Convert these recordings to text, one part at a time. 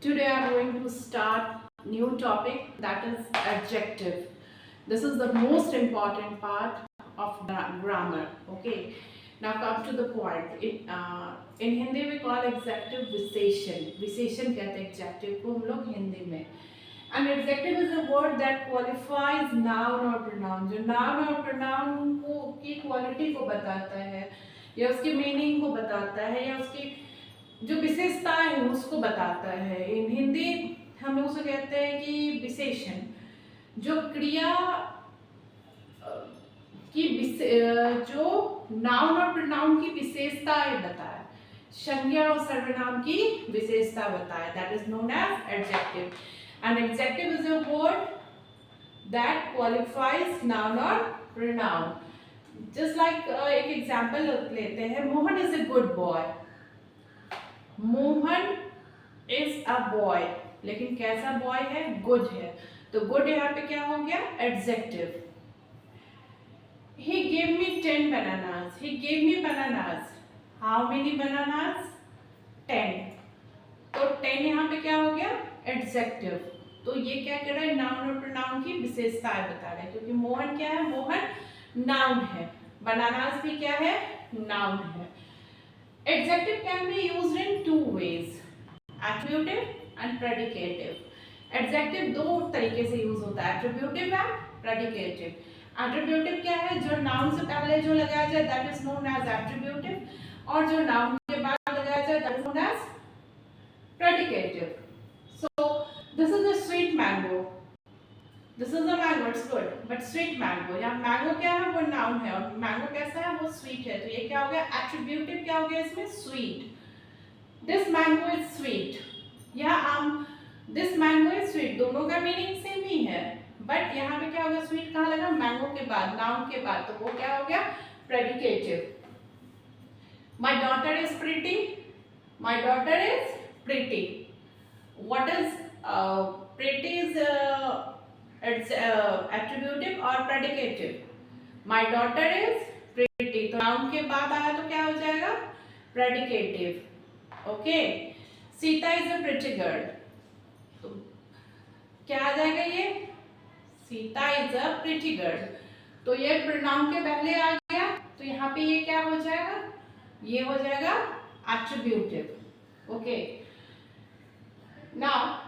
Today I am going to start new topic, that is adjective. This is the most important part of grammar. Okay. Now come to the point. In Hindi we call adjective विशेषण. विशेषण कहते हैं adjective को हम लोग हिंदी में. And adjective is a word that qualifies noun or pronoun. जो noun और pronoun को की quality को बताता है या उसकी meaning को बताता है या उसकी जो विशेषताएं हैं उसको बताता है. इन हिंदी हम लोग उसे कहते हैं कि विशेषण, जो क्रिया की जो नाउन और प्रोनाउन की विशेषताएं बताए, संज्ञा और सर्वनाम की विशेषता बताए, that is known as adjective. And adjective is a word that qualifies noun और प्रोनाउन. जस्ट लाइक एक एग्जांपल लेते हैं. Mohan is a good boy. Mohan is a boy, लेकिन कैसा बॉय है? गुड है. तो गुड यहाँ पे क्या हो गया? Adjective. He gave me 10 bananas. He gave me bananas. How many bananas? 10. तो 10 यहाँ पे क्या हो गया? एडजेक्टिव. तो ये क्या कर रहा है? नाउन और प्रोनाउन की विशेषताएं बता रहा है, क्योंकि मोहन क्या है? मोहन नाउन है. बनानास भी क्या है? नाउन है. Adjective can be used in two ways, attributive and predicative. Adjective दो तरीके से यूज होता है, attributive and predicative. Attributive क्या है? जो noun से पहले जो लगाया जाए that is known as attributive, और जो noun के बाद लगाया जाए that is known as predicative. So this is a sweet mango. This is a mango, it's good, but sweet mango. यहाँ mango क्या है? वो noun है, और mango कैसा है? वो sweet है. तो ये क्या हो गया? Attributive क्या हो गया इसमें? Sweet. This mango is sweet. यहाँ this mango is sweet. दोनों का meaning same ही है, but यहाँ पे क्या हो गया? Sweet कहाँ लगा? Mango के बाद, noun के बाद. तो वो क्या हो गया? Predicative. My daughter is pretty. My daughter is pretty. What is pretty is it's attributive और predicative. My daughter is pretty. तो noun के बाद आया तो क्या हो जाएगा? Predicative. Okay. Sita is a pretty girl. तो क्या आ जाएगा ये? Sita is a pretty girl. तो ये pronoun के पहले आ गया, तो यहाँ पे ये क्या हो जाएगा? ये हो जाएगा attributive. Okay. Now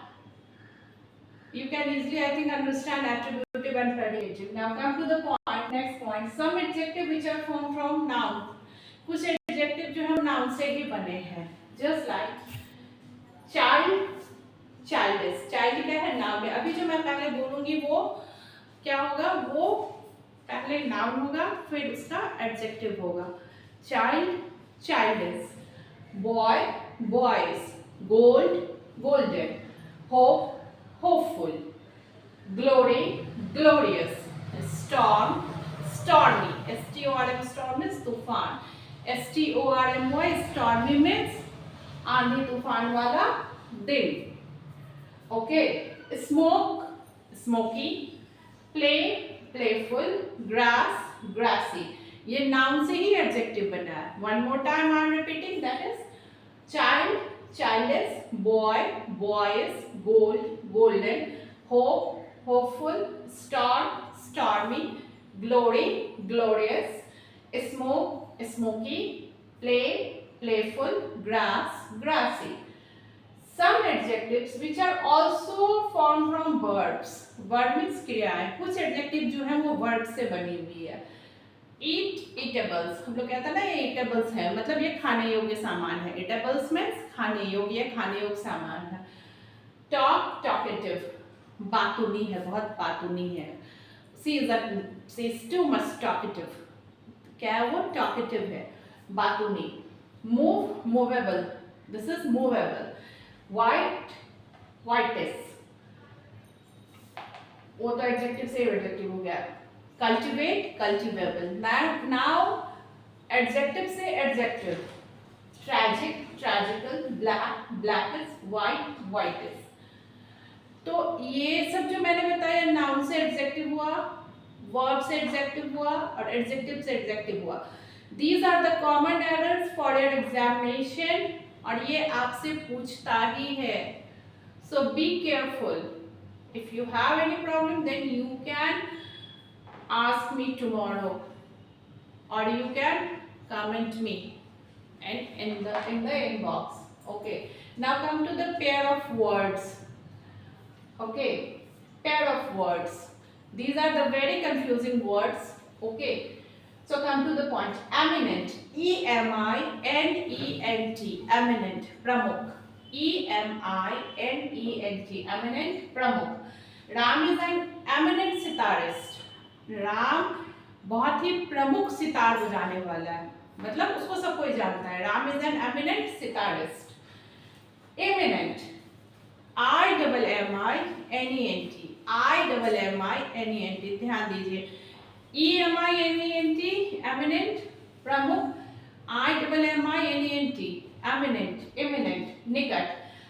you can easily, I think, understand attributive and predicative. Now come to the point, next point. Some adjective which are formed from noun. कुछ adjective जो है noun से ही बने हैं. Just like child, childish. Child क्या है? Noun है. अभी जो मैं पहले बोलूँगी वो क्या होगा? वो पहले noun होगा, फिर उसका adjective होगा. Child, childish. Boy, boys. Gold, golden. Hope, hopeful. Glory, glorious. Storm, stormy. S-T-O-R-M, storm is तूफान. S-T-O-R-M-Y, stormy means आंधी तूफान वाला दिन. Okay. Smoke, smoky. Play, playful. Grass, grassy. ये noun से ही adjective बना है. One more time I am repeating, that is child, childish. Boy, boyish. Gold, golden. Hope, hopeful. Storm, stormy. Glory, glorious. Smoke, smoky. Play, playful. Grass, grassy. Some adjectives which are also formed from verbs. Verb means क्रियाएं. कुछ adjective जो है वो verb से बनी हुई है. Eat, eatables. हम लोग कहते हैं ना ये eatables है, मतलब ये खाने योग्य सामान है. Eatables means खाने योग्य, खाने योग्य सामान है. Talk, talkative. बातूनी है, बहुत बातूनी है. She is too much talkative. क्या है वो? Talkative है, बातूनी. Move, movable. This is movable. White, whitish. वो तो adjective से adjective हो गया. Cultivate, cultivable. Now adjective से adjective. Tragic, tragical. Black, blackish. White, whitish. तो ये सब जो मैंने बताया noun से adjective हुआ, verb से adjective हुआ और adjective से adjective हुआ. These are the common errors for your examination. और ये आपसे पूछता ही है. So be careful. If you have any problem, then you can ask me tomorrow, or you can comment me and in the inbox. Okay. Now come to the pair of words. Okay, pair of words. These are the very confusing words. Okay, so come to the point. Eminent, E-M-I-N-E-N-T, eminent, pramukh, E-M-I-N-E-N-T, eminent, pramukh. Ram is an eminent sitarist. Ram बहुत ही प्रमुख सितार बजाने वाला है, मतलब उसको सब कोई जानता है. Ram is an eminent sitarist. Eminent, I-double-M-I-N-E-N-T, I-double-M-I-N-E-N-T, ध्यान दीजिए. E-M-I-N-E-N-T, eminent, प्रमुख. I-double-M-I-N-E-N-T, eminent, eminent, निकट.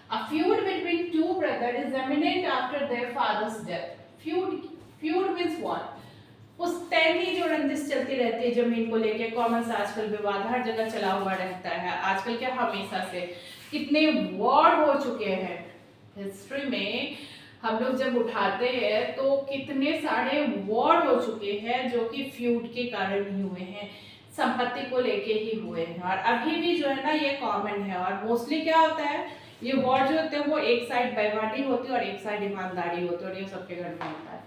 A feud between two brothers is eminent after their father's death. Feud means what? पुश्तैनी जो रंजिश चलती रहती है जमीन को लेके, कॉमन आजकल विवाद हर जगह चला हुआ रहता है. आजकल क्या, हमेशा से कितने वॉर हो चुके हैं हिस्ट्री में. हम लोग जब उठाते हैं तो कितने सारे वॉर हो चुके हैं जो कि फ्यूड के कारण ही हुए हैं, संपत्ति को लेके ही हुए हैं. और अभी भी जो है ना ये कॉमन है. और मोस्टली क्या होता है, ये वॉर जो होते हैं वो एक साइड बेईमानी होती है और एक साइड ईमानदारी होती है, और ये सबके घर में होता है.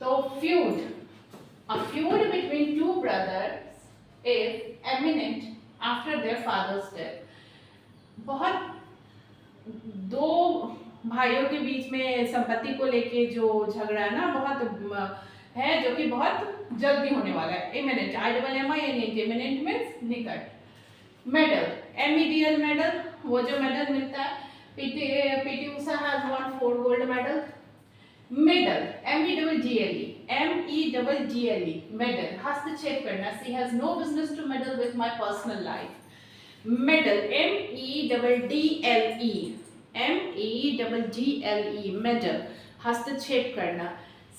तो feud, a feud between two brothers is eminent after their father's death. बहुत दो भाइयों के बीच में संपत्ति को लेके जो झगड़ा है ना, बहुत है, जो कि बहुत जल्दी होने वाला है. एमिनेंट, I-double-M-I-N-E-N-T, एमिनेंट मीन्स निकट. मेडल, MEDL मेडल, वो जो मेडल मिलता है. PT Usha has won 4 gold medal. Medal, MEDDLE, medal, हस्तक्षेप करना. She has no business to meddle with my personal life. Medal, MEDDLE, medal, हस्तक्षेप करना.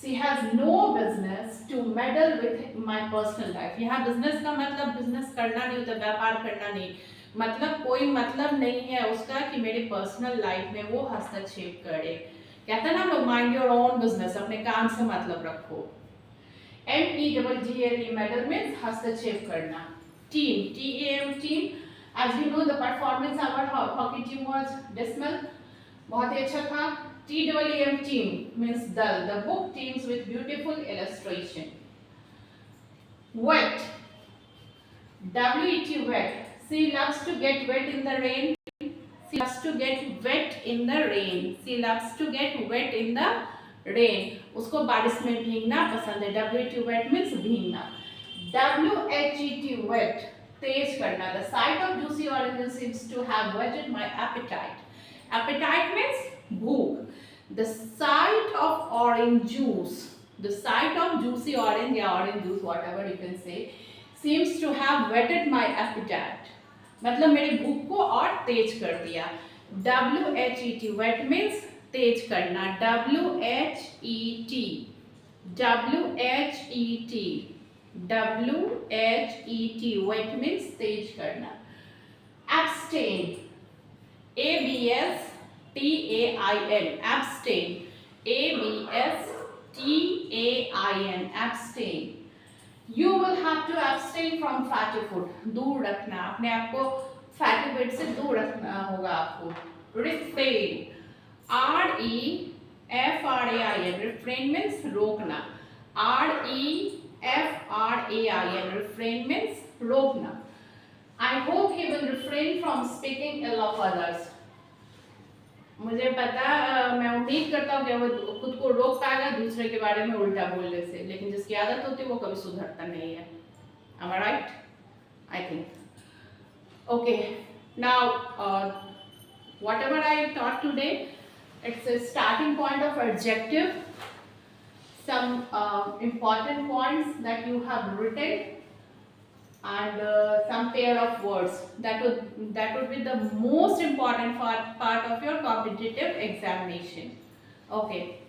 She has no business to meddle with my personal life. यहाँ business का मतलब business करना नहीं होता, व्यापार करना नहीं, मतलब कोई मतलब नहीं है उसका कि मेरे पर्सनल लाइफ में वो हस्तक्षेप करे. कहते हैं ना लोग, माइंड योर ओन बिजनेस, अपने काम से मतलब रखो. MEDDLE, मेडल मीन्स हस्तक्षेप करना. Team, TEAM, team. As you know, the performance our hockey team was dismal, बहुत ही अच्छा था. TEAM, team means dal, the book teams with beautiful illustration. Wet, WET, wet. She loves to get wet in the rain. She loves to get wet in the rain. She loves to get wet in the rain. उसको बारिश में भीगना पसंद है. WET, wet means भीगना. WHET, wet, तेज करना. The sight of juicy oranges seems to have whetted my appetite. Appetite means भूख. The sight of orange juice, the sight of juicy orange या orange juice, whatever you can say, seems to have whetted my appetite. मतलब मेरी भूख को और तेज कर दिया. WHET, wet means तेज करना. WHET, wet means तेज करना. Abstain, ABSTAIN, abstain, ABSTAIN, abstain. You will have to abstain from fatty food. दूर रखना, अपने आप को fatty food से दूर रखना होगा आपको. Refrain, REFRAIN, refrain means रोकना. REFRAIN, refrain means रोकना. I hope he will refrain from speaking ill of others. मुझे पता, मैं उम्मीद करता हूँ कि वो खुद को रोक पाएगा दूसरे के बारे में उल्टा बोलने से, लेकिन जिसकी आदत होती है वो कभी सुधरता नहीं है. Am I right? I think. Okay. Now, whatever I taught today, it's a starting point of adjective. Some important points that you have written, and some pair of words that would be the most important part of your competitive examination. Okay.